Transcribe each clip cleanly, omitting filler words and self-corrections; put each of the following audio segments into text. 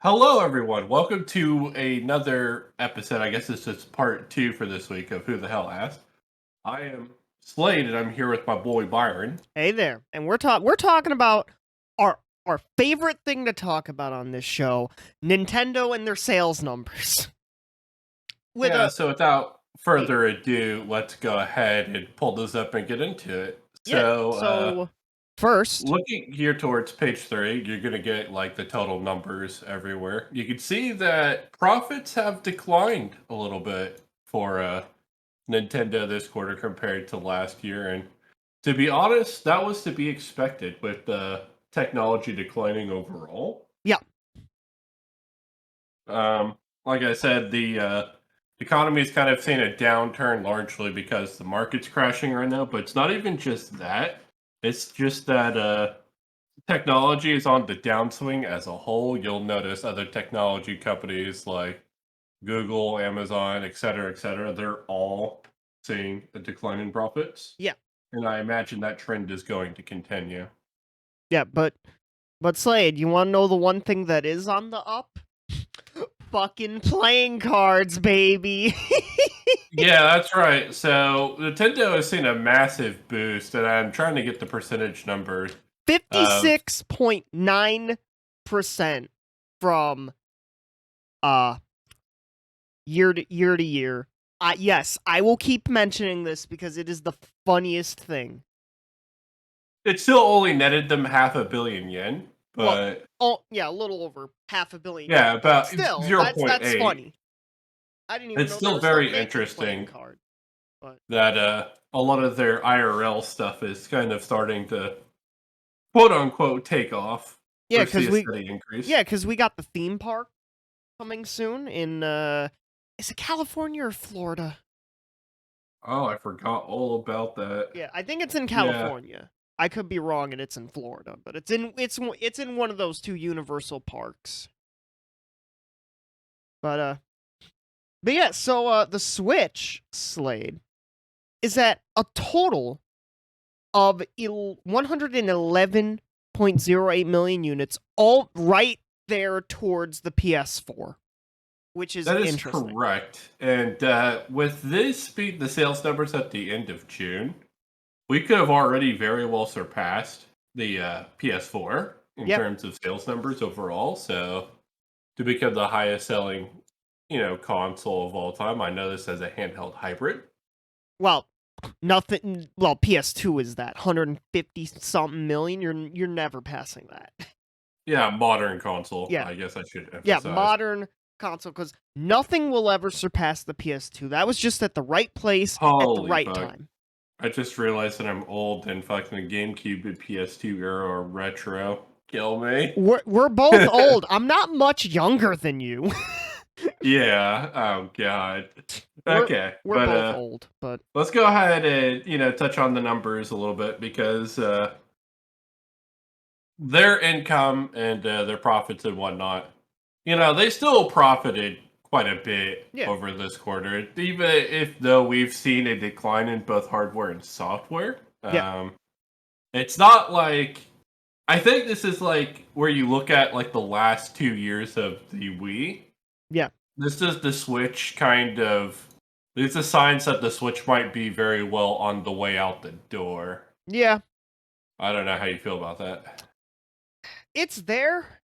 Hello, everyone. Welcome to another episode. I guess this is part two for this week of Who the Hell Asked. I am Slade, and I'm here with my boy Byron. Hey there, and we're talking about our our favorite thing to talk about on this show, Nintendo and their sales numbers. With Yeah, a so without hey, further ado, let's go ahead and pull this up and get into it. yeah. So, So first, looking here towards page three, you're going to get like the total numbers everywhere. You can see that profits have declined a little bit for Nintendo this quarter compared to last year. And to be honest, that was to be expected with the technology declining overall. yeah, Like I said, the economy is kind of seeing a downturn largely because the market's crashing right now. But it's not even just that; it's just that technology is on the downswing as a whole. You'll notice other technology companies like Google, Amazon, et cetera, they're all seeing a decline in profits. yeah, And I imagine that trend is going to continue. yeah. But Slade, you want to know the one thing that is on the up? Fucking playing cards, baby. Yeah, that's right. So Nintendo has seen a massive boost, and I'm trying to get the percentage numbers of 56.9% from uh year to year. Yes, I will keep mentioning this because it is the funniest thing. it still only netted them half a billion yen, Well, but oh yeah, a little over half a billion yeah, yen, but about still, that's 0.8. funny. I didn't even It's know they still were still very making playing interesting cards. But that a lot of their IRL stuff is kind of starting to quote unquote take off yeah, or see because a we steady increase. yeah, because we got the theme park coming soon in is it California or Florida? Oh, I forgot all about that. Yeah, I think it's in Yeah. California. I could be wrong, and it's in Florida, but it's in one of those two Universal parks. But yeah, so the Switch Slade is at a total of 111.08 million units, all right there towards the PS4, which is That is interesting. correct. And with this being the sales numbers at the end of June, we could have already very well surpassed the PS4 in Yep. terms of sales numbers overall. So to become the highest selling, console of all time, I know this as a handheld hybrid. Well, nothing. Well, PS2 is that 150 something million. You're never passing that. Yeah, modern console. Yeah, I guess I should yeah. emphasize. Modern console, because nothing will ever surpass the PS2. That was just at the right place at the Holy right fuck! time. I just realized that I'm old and fucking the GameCube and PS2 era are retro. Kill me. We're both old. I'm not much younger than you. Yeah. Oh god. we're Okay. we're But both old, but let's go ahead and touch on the numbers a little bit because their income and their profits and whatnot, they still profited quite a bit yeah, over this quarter, even if though we've seen a decline in both hardware and software. yeah, It's not like I think this is like where you look at like the last 2 years of the Wii. yeah, This is the Switch kind of. It's a sign that the Switch might be very well on the way out the door. yeah. I don't know how you feel about that. It's there,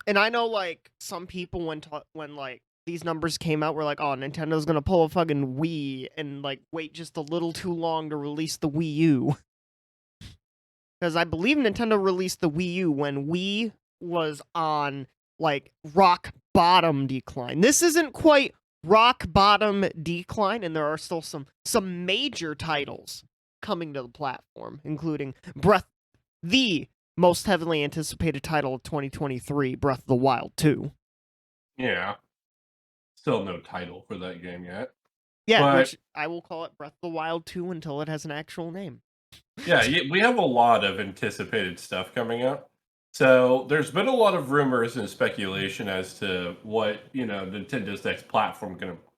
and I know like some people when like these numbers came out were like, oh, Nintendo's gonna pull a fucking Wii and like wait just a little too long to release the Wii U. Because I believe Nintendo released the Wii U when Wii was on like rock bottom decline. This isn't quite rock bottom decline, and there are still some major titles coming to the platform, including the most heavily anticipated title of 2023, Breath of the Wild 2. Yeah, still no title for that game yet. Yeah, But which I will call it Breath of the Wild 2 until it has an actual name. yeah, we have a lot of anticipated stuff coming out. So there's been a lot of rumors and speculation as to what Nintendo's next platform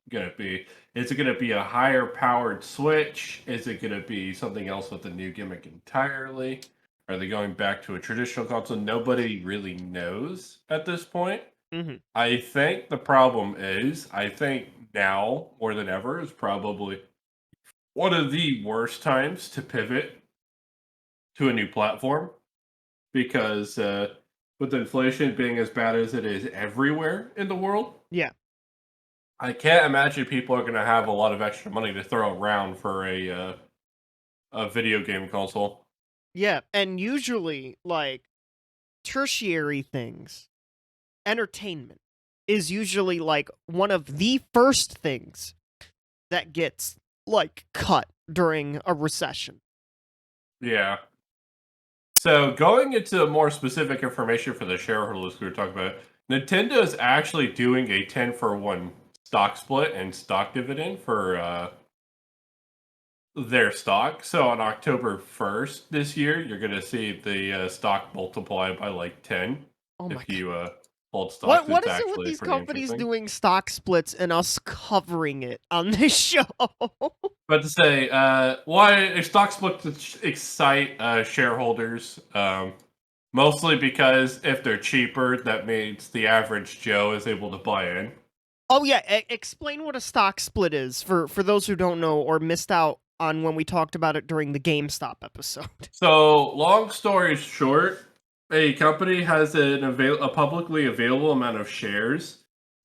gonna be. Is it gonna be a higher powered Switch? Is it gonna be something else with a new gimmick entirely? Are they going back to a traditional console? Nobody really knows at this point. Hmm. I think the problem is, I think now more than ever is probably one of the worst times to pivot to a new platform because with inflation being as bad as it is everywhere in the world, Yeah. I can't imagine people are going to have a lot of extra money to throw around for a video game console. Yeah. And usually, like, tertiary things, entertainment, is usually like one of the first things that gets like cut during a recession. Yeah. So going into more specific information for the shareholders we were talking about, Nintendo is actually doing a 10-for-1 stock split and stock dividend for their stock. So on October 1st this year, you're going to see the stock multiply by like 10 Oh my if god. you hold stocks. What It's is it with actually these pretty companies interesting. doing stock splits and us covering it on this show? But to say, why a stock split to excite shareholders, mostly because if they're cheaper, that means the average Joe is able to buy in. Oh yeah, explain what a stock split is for those who don't know or missed out on when we talked about it during the GameStop episode. So, long story short, a company has a publicly available amount of shares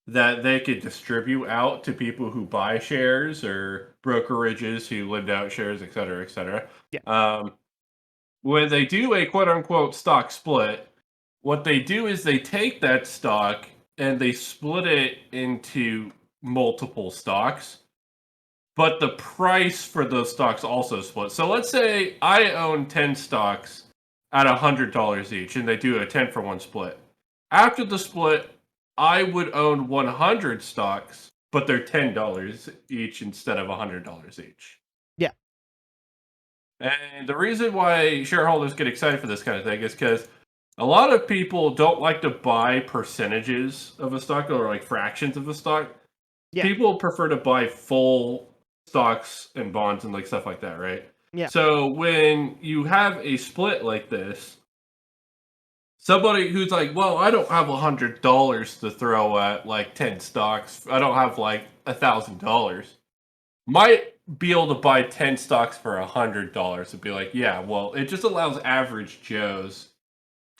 that they could distribute out to people who buy shares or brokerages who lend out shares, et cetera, et cetera. Yeah. Um, when they do a quote unquote stock split, what they do is they take that stock and they split it into multiple stocks, but the price for those stocks also split. So let's say I own 10 stocks at $100 each, and they do a 10-for-1 split. After the split, I would own 100 stocks, but they're $10 each instead of $100 each. Yeah. And the reason why shareholders get excited for this kind of thing is because a lot of people don't like to buy percentages of a stock or like fractions of a stock. Yeah. People prefer to buy full stocks and bonds and like stuff like that, right? Yeah. So when you have a split like this, somebody who's like, well, I don't have $100 to throw at like 10 stocks. I don't have like $1,000. Might be able to buy 10 stocks for $100 and be like, yeah, well, it just allows average Joes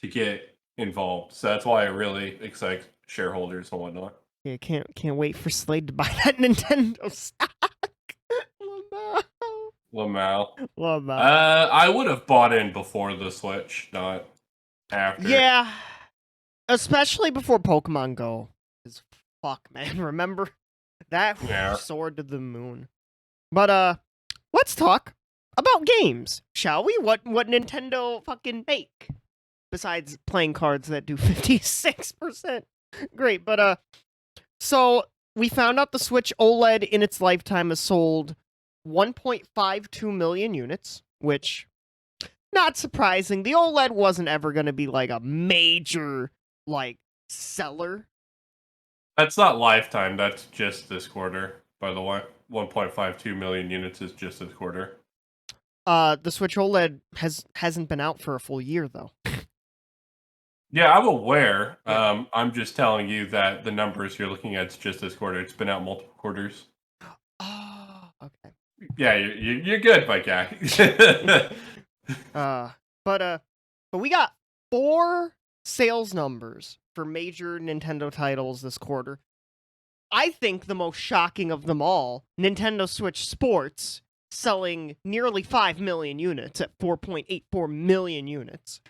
to get involved. So that's why it really excites shareholders and whatnot. Yeah, can't wait for Slade to buy that Nintendo stock. Lamau. Lamau. Lamau. I would have bought in before the Switch, not after. Yeah, especially before Pokemon Go. 'Cause fuck, man, remember that Yeah. soared to the moon. But let's talk about games, shall we? What Nintendo fucking make besides playing cards that do 56%? Great, but so we found out the Switch OLED in its lifetime has sold 1.52 million units, which not surprising. The OLED wasn't ever going to be like a major like seller. That's not lifetime, that's just this quarter, by the way. 1.52 million units is just this quarter. The Switch OLED hasn't been out for a full year though. Yeah, I'm aware. Yeah. I'm just telling you that the numbers you're looking at is just this quarter. It's been out multiple quarters. Oh, okay. Yeah, you're good, my guy. But we got 4 sales numbers for major Nintendo titles this quarter. I think the most shocking of them all, Nintendo Switch Sports selling nearly 5 million units at 4.84 million units.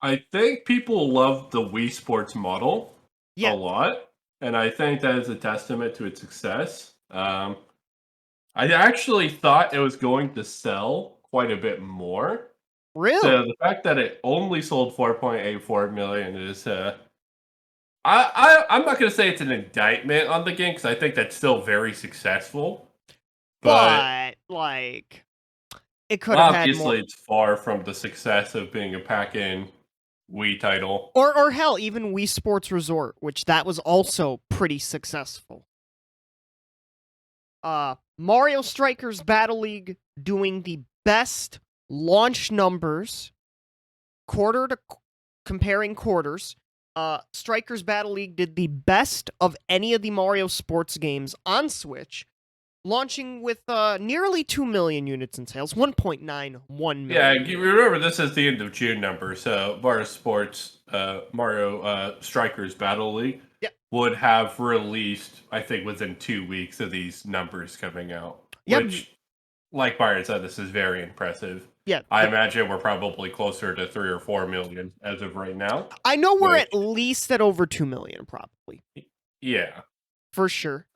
I think people love the Wii Sports model a Yeah, lot, and I think that is a testament to its success. I actually thought it was going to sell quite a bit more. So really? the fact that it only sold 4.84 million is I'm not going to say it's an indictment on the game because I think that's still very successful. But But like it could have had more, obviously, it's far from the success of being a pack-in Wii title. or hell, even Wii Sports Resort, which that was also pretty successful. Mario Strikers Battle League doing the best launch numbers, quarter to comparing quarters. Strikers Battle League did the best of any of the Mario sports games on Switch, launching with nearly 2 million units in sales, 1.91 million. Yeah, you remember this is the end of June number, so Mario Strikers Battle League would have released, I think, within 2 weeks of these numbers coming out. Yep. Which, like Byron said, this is very impressive. Yeah, I imagine we're probably closer to 3 or 4 million as of right now. I know we're at least at over 2 million, probably. Yeah. For sure.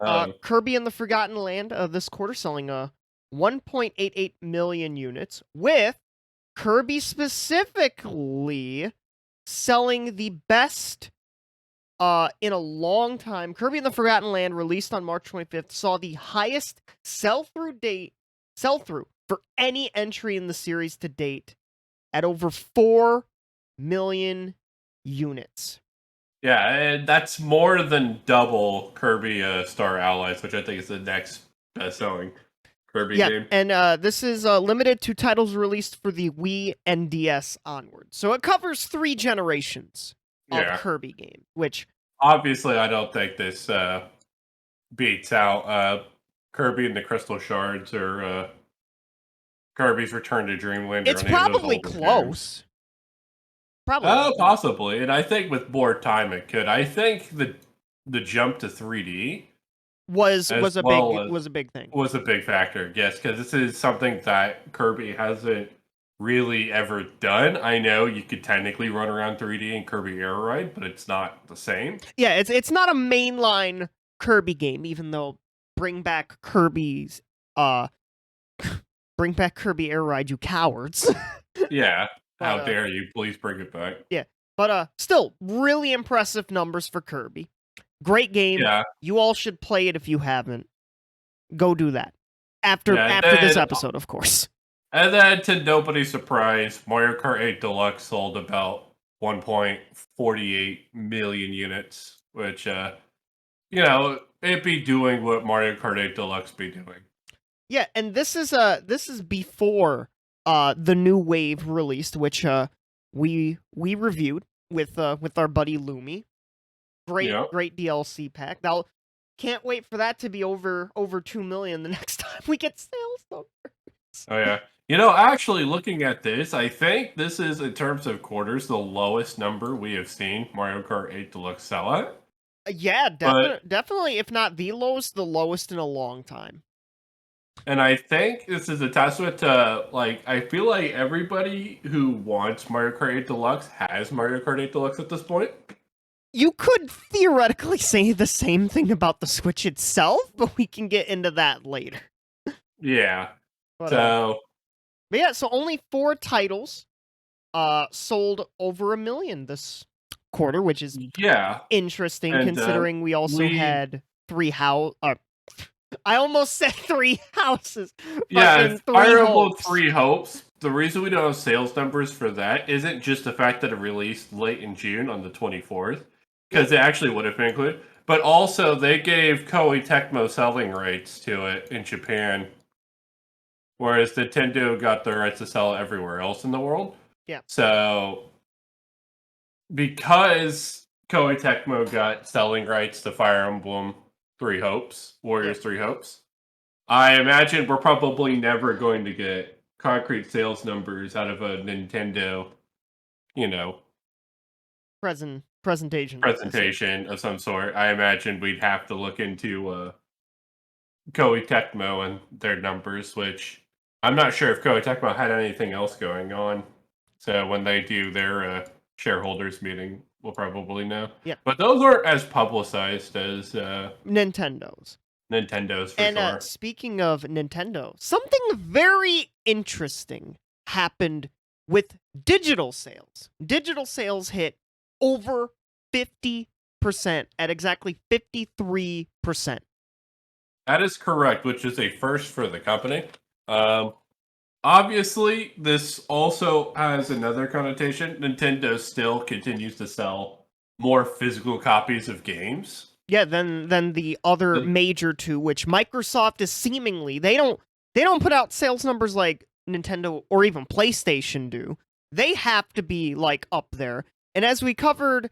Kirby and the Forgotten Land this quarter selling 1.88 million units, with Kirby specifically selling the best in a long time. Kirby and the Forgotten Land, released on March 25th, saw the highest sell-through for any entry in the series to date at over 4 million units. Yeah, and that's more than double Kirby Star Allies, which I think is the next best-selling Kirby game. And this is limited to titles released for the Wii and DS onward. So it covers 3 generations of Kirby game, which... Obviously, I don't think this beats out Kirby and the Crystal Shards or Kirby's Return to Dreamland. It's probably close. Probably. Possibly. And I think with more time it could. I think the jump to 3D was a big thing. Was a big factor, yes, because this is something that Kirby hasn't really ever done. I know you could technically run around 3D in Kirby Air Ride, but it's not the same. Yeah, it's not a mainline Kirby game, even though bring back Kirby Air Ride, you cowards. Yeah. How dare you? Please bring it back. Yeah, but still, really impressive numbers for Kirby. Great game. Yeah. You all should play it if you haven't. Go do that. After this episode, of course. And then, to nobody's surprise, Mario Kart 8 Deluxe sold about 1.48 million units, which, it'd be doing what Mario Kart 8 Deluxe be doing. Yeah, and this is before the new wave released, which we reviewed with our buddy Lumi. Great DLC pack. Now, can't wait for that to be over 2 million the next time we get sales numbers. Oh yeah. Actually, looking at this, I think this is, in terms of quarters, the lowest number we have seen Mario Kart 8 Deluxe sell at. Yeah, definitely, if not the lowest in a long time. And I think this is a testament to, I feel like everybody who wants Mario Kart 8 Deluxe has Mario Kart 8 Deluxe at this point. You could theoretically say the same thing about the Switch itself, but we can get into that later. Yeah. So only 4 titles sold over 1 million this quarter, which is interesting, considering we also had 3 I almost said 3 houses. Yeah, Fire Emblem 3 Hopes. The reason we don't have sales numbers for that isn't just the fact that it released late in June on the 24th, because it actually would have been included, but also they gave Koei Tecmo selling rights to it in Japan, whereas Nintendo got the rights to sell it everywhere else in the world. Yeah. So, because Koei Tecmo got selling rights to Fire Emblem 3 Hopes, Warriors 3 Hopes, I imagine we're probably never going to get concrete sales numbers out of a Nintendo, presentation of some sort. I imagine we'd have to look into Koei Tecmo and their numbers, which I'm not sure if Koei Tecmo had anything else going on. So when they do their shareholders meeting, we'll probably know. Yeah. But those aren't as publicized as Nintendo's. Nintendo's, for sure. And speaking of Nintendo, something very interesting happened with digital sales. Digital sales hit over 50% at exactly 53%. That is correct, which is a first for the company. Obviously, this also has another connotation. Nintendo still continues to sell more physical copies of games. Yeah, than the other major 2, which Microsoft is seemingly they don't put out sales numbers like Nintendo or even PlayStation do. They have to be up there. And as we covered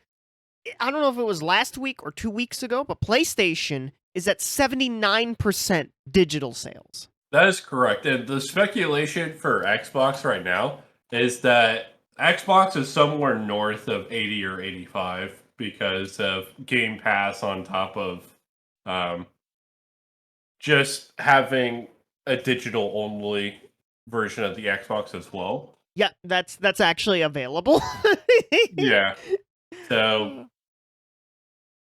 I don't know if it was last week or 2 weeks ago, but PlayStation is at 79% digital sales. That is correct. And the speculation for Xbox right now is that Xbox is somewhere north of 80 or 85 because of Game Pass on top of um, just having a digital only version of the Xbox as well. Yeah, that's actually available. Yeah. So Yeah.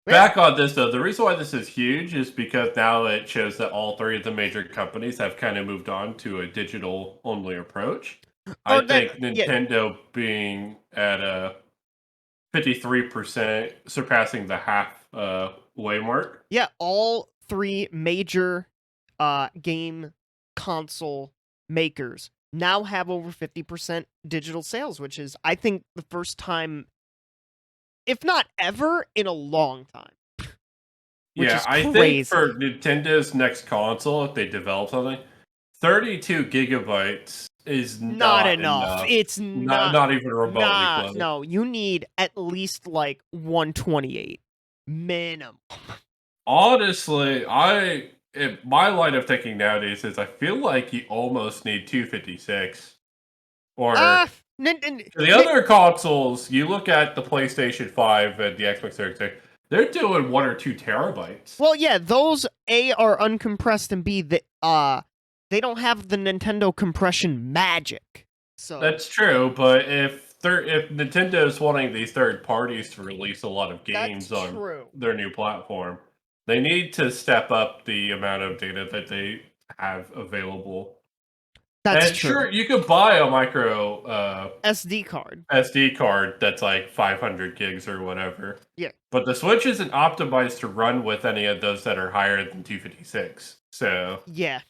back on this though, the reason why this is huge is because now it shows that all three of the major companies have kind of moved on to a digital only approach. I Or that, think yeah, Nintendo being at a 53%, surpassing the half way mark. yeah, all three major game console makers now have over 50% digital sales, which is, I think, the first time, if not ever, in a long time. Which Yeah, is I think crazy. for Nintendo's next console, if they develop something, 32 gigabytes is Not not enough. enough. It's Not even remotely close. no, you need at least like 128 minimum. Honestly, my line of thinking nowadays is I feel like you almost need 256. Or Ah, the other consoles, you look at the PlayStation 5 and the Xbox Series X, they're doing 1 or 2 terabytes. well, yeah, those A are uncompressed and B they don't have the Nintendo compression magic. So That's true, but if Nintendo's wanting these third parties to release a lot of that's games on true. their new platform, they need to step up the amount of data that they have available. That's And true. sure, you could buy a micro SD card. SD card that's like 500 gigs or whatever. Yeah. But the Switch isn't optimized to run with any of those that are higher than 256. So Yeah.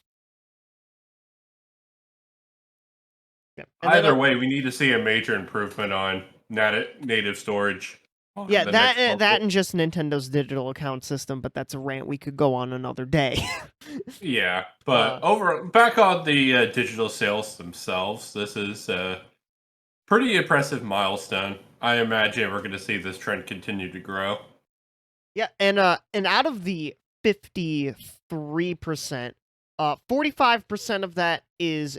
Yeah. And then either way, we need to see a major improvement on native storage. On yeah, the next that console. and just Nintendo's digital account system, but that's a rant we could go on another day. Yeah, but back on the digital sales themselves, this is a pretty impressive milestone. I imagine we're going to see this trend continue to grow. Yeah, and out of the 53%, 45% of that is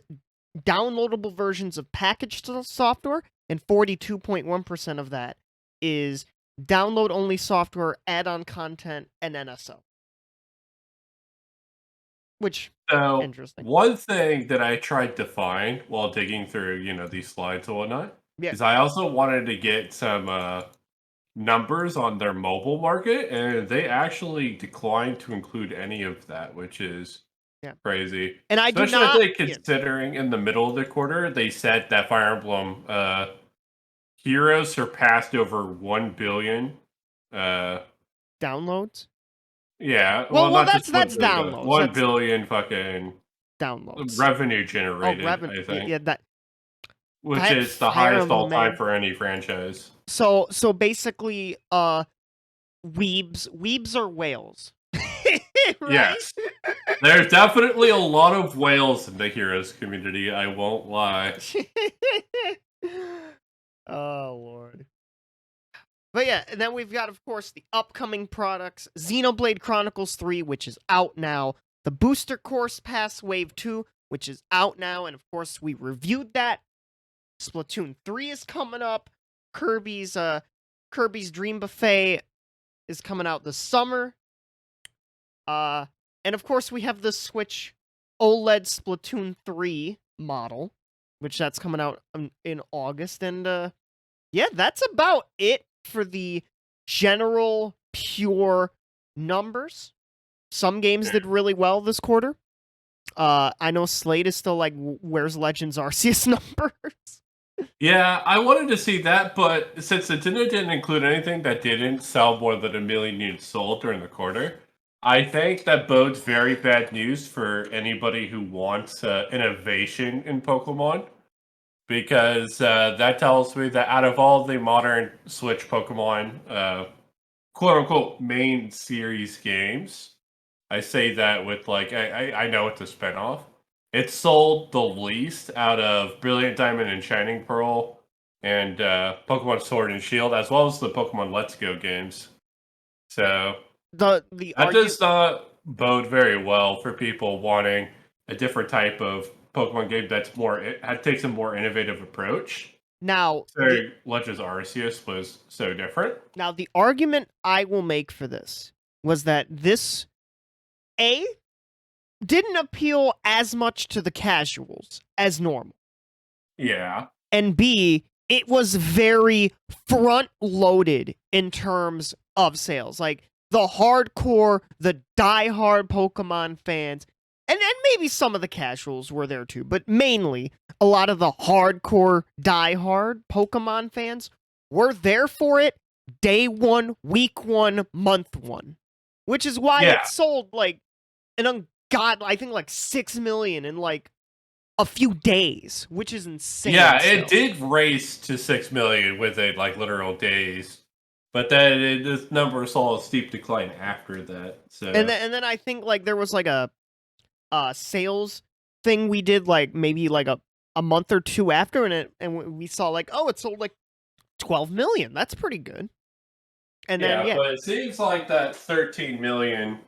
downloadable versions of packaged software, and 42.1% of that is download only software, add-on content, and NSO. Which So interesting. one thing that I tried to find while digging through, these slides and whatnot, Yeah. is I also wanted to get some numbers on their mobile market, and they actually declined to include any of that, which is crazy. And I do Especially, I not think, considering in the middle of the quarter, they said that Fire Emblem Heroes surpassed over 1 billion. Downloads? Yeah, Well, not that's just 1 billion, but downloads. 1 That's billion fucking downloads. revenue Oh, generated, revenue. I think. Yeah, that. Which is the Fire highest all Emblem, time man. for any franchise. So basically, weebs are whales. Right? Yes. There's definitely a lot of whales in the Heroes community, I won't lie. Oh, Lord. But yeah, and then we've got, of course, the upcoming products. Xenoblade Chronicles 3, which is out now. The Booster Course Pass Wave 2, which is out now. And, of course, we reviewed that. Splatoon 3 is coming up. Kirby's Dream Buffet is coming out this summer. And, of course, we have the Switch OLED Splatoon 3 model, which that's coming out in August. And, yeah, that's about it for the general pure numbers. Some games did really well this quarter. I know Slade is still like, where's Legends Arceus numbers? Yeah, I wanted to see that, but since Nintendo didn't include anything that didn't sell more than 1 million units sold during the quarter, I think that bodes very bad news for anybody who wants innovation in Pokemon. Because that tells me that out of all the modern Switch Pokemon, quote unquote, main series games, I say that with like, I know it's a spinoff. It sold the least out of Brilliant Diamond and Shining Pearl and Pokemon Sword and Shield, as well as the Pokemon Let's Go games. So The that does not bode very well for people wanting a different type of Pokemon game that's more it takes a more innovative approach. now So Legends Arceus was so different. now the argument I will make for this was that this A didn't appeal as much to the casuals as normal. Yeah. And B, it was very front loaded in terms of sales. Like the hardcore, the diehard Pokemon fans, and maybe some of the casuals were there too, but mainly a lot of the hardcore, diehard Pokemon fans were there for it day one, week one, month one. Which is why Yeah. it sold like I think like 6 million in like a few days, which is insane. Yeah, still. it did race to 6 million within like literal days. But then this number saw a steep decline after that. So And then I think like there was like a sales thing we did like maybe like a month or two after, and we saw like, oh, it sold like 12 million. That's pretty good. And then but it seems like that 13 million,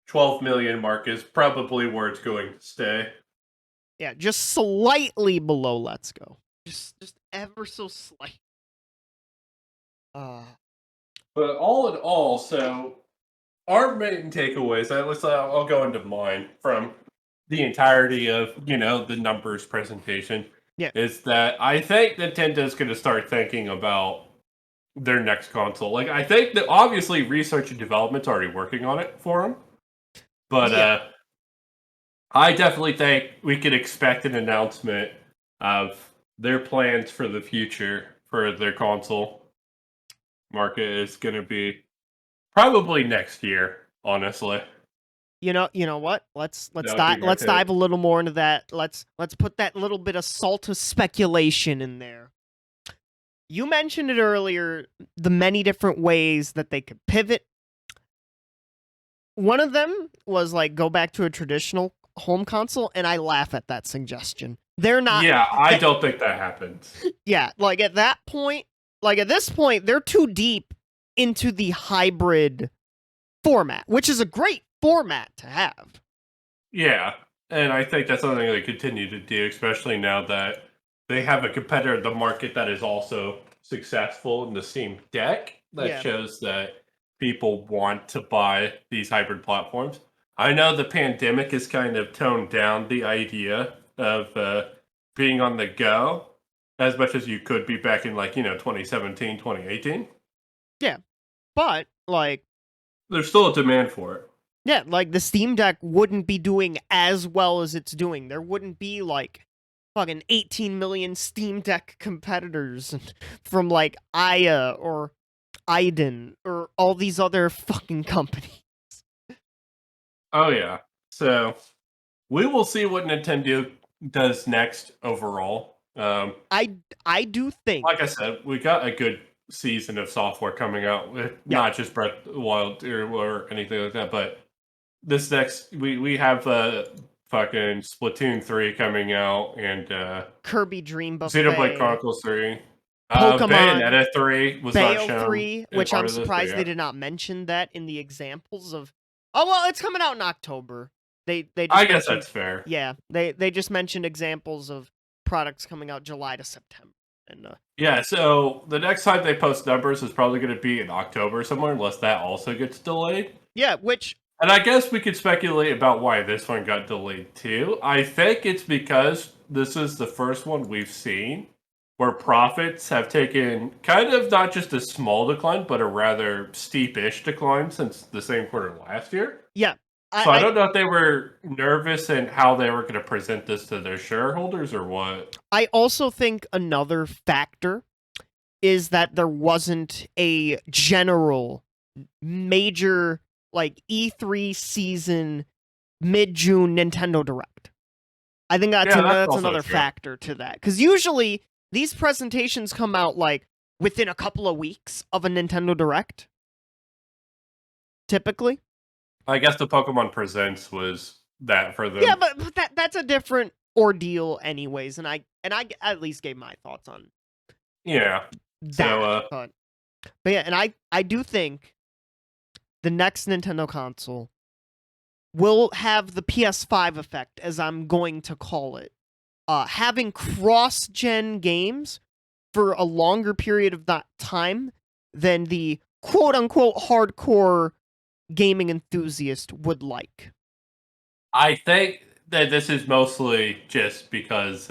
12 million mark is probably where it's going to stay. yeah, just slightly below Let's Go. Just ever so slight. But all in all, so our main takeaways, I'll go into mine from the entirety of, the numbers presentation. Yeah. Is that I think Nintendo's going to start thinking about their next console. Like, I think that obviously research and development's already working on it for them. But I definitely think we could expect an announcement of their plans for the future for their console market is going to be probably next year, honestly. You know what? Let's That would be my let's take. dive a little more into that. Let's put that little bit of salt of speculation in there. You mentioned it earlier, the many different ways that they could pivot. One of them was like go back to a traditional home console, and I laugh at that suggestion. They're not. Yeah, I don't think that happens. Yeah, like at this point, they're too deep into the hybrid format, which is a great format to have. Yeah, and I think that's something they continue to do, especially now that they have a competitor in the market that is also successful in the Steam Deck. That shows that people want to buy these hybrid platforms. I know the pandemic has kind of toned down the idea of being on the go as much as you could be back in 2017, 2018. Yeah, but like there's still a demand for it. Yeah, like the Steam Deck wouldn't be doing as well as it's doing. There wouldn't be like fucking 18 million Steam Deck competitors from like Aya or Aiden or all these other fucking companies. Oh yeah. So we will see what Nintendo does next overall. I do think, like I said, we got a good season of software coming out with not just Breath of the Wild or anything like that, but this next we have fucking Splatoon 3 coming out and Kirby Dream Buffet, Xenoblade Chronicles 3. Pokemon Bayonetta 3 was not shown 3, which I'm surprised they did not mention that in the examples of. Oh well, it's coming out in October. They just I guess that's fair. Yeah, they just mentioned examples of products coming out July to September. And yeah, so the next time they post numbers is probably going to be in October somewhere, unless that also gets delayed. Yeah, and I guess we could speculate about why this one got delayed too. I think it's because this is the first one we've seen where profits have taken kind of not just a small decline, but a rather steepish decline since the same quarter last year. Yeah. So I don't know if they were nervous and how they were going to present this to their shareholders or what. I also think another factor is that there wasn't a general major like E3 season mid-June Nintendo Direct. I think that's another factor to that. Because usually these presentations come out like within a couple of weeks of a Nintendo Direct. Typically. I guess the Pokemon Presents was that for them. Yeah, but that's a different ordeal anyways, and I at least gave my thoughts on Yeah. That, So but yeah, and I do think the next Nintendo console will have the PS5 effect, as I'm going to call it. Having cross-gen games for a longer period of that time than the quote-unquote hardcore gaming enthusiast would like. I think that this is mostly just because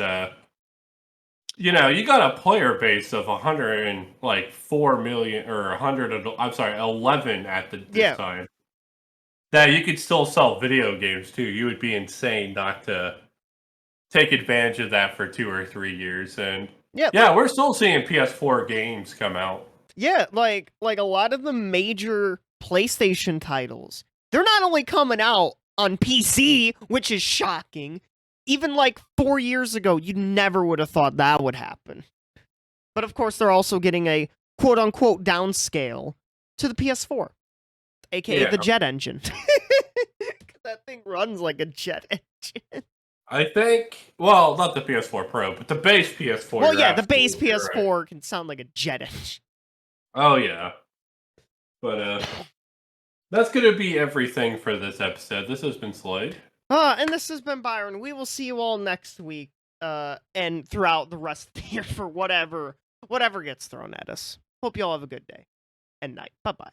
you know, you got a player base of 104 million or 100. I'm sorry, 11 at this Yeah, time. That you could still sell video games too. You would be insane not to take advantage of that for 2 or 3 years. And yeah, yeah, we're still seeing PS4 games come out. yeah, like a lot of the major PlayStation titles, they're not only coming out on PC, which is shocking. Even like 4 years ago, you never would have thought that would happen. But of course, they're also getting a quote unquote downscale to the PS4, aka the Yeah, jet engine. That thing runs like a jet engine. I think. Well, not the PS4 Pro, but the base PS4. Well, You're yeah, the base absolutely right. PS4 can sound like a jet engine. Oh yeah, but that's gonna be everything for this episode. This has been Slade. And this has been Byron. We will see you all next week, and throughout the rest of the year for whatever gets thrown at us. Hope you all have a good day and night. Bye bye.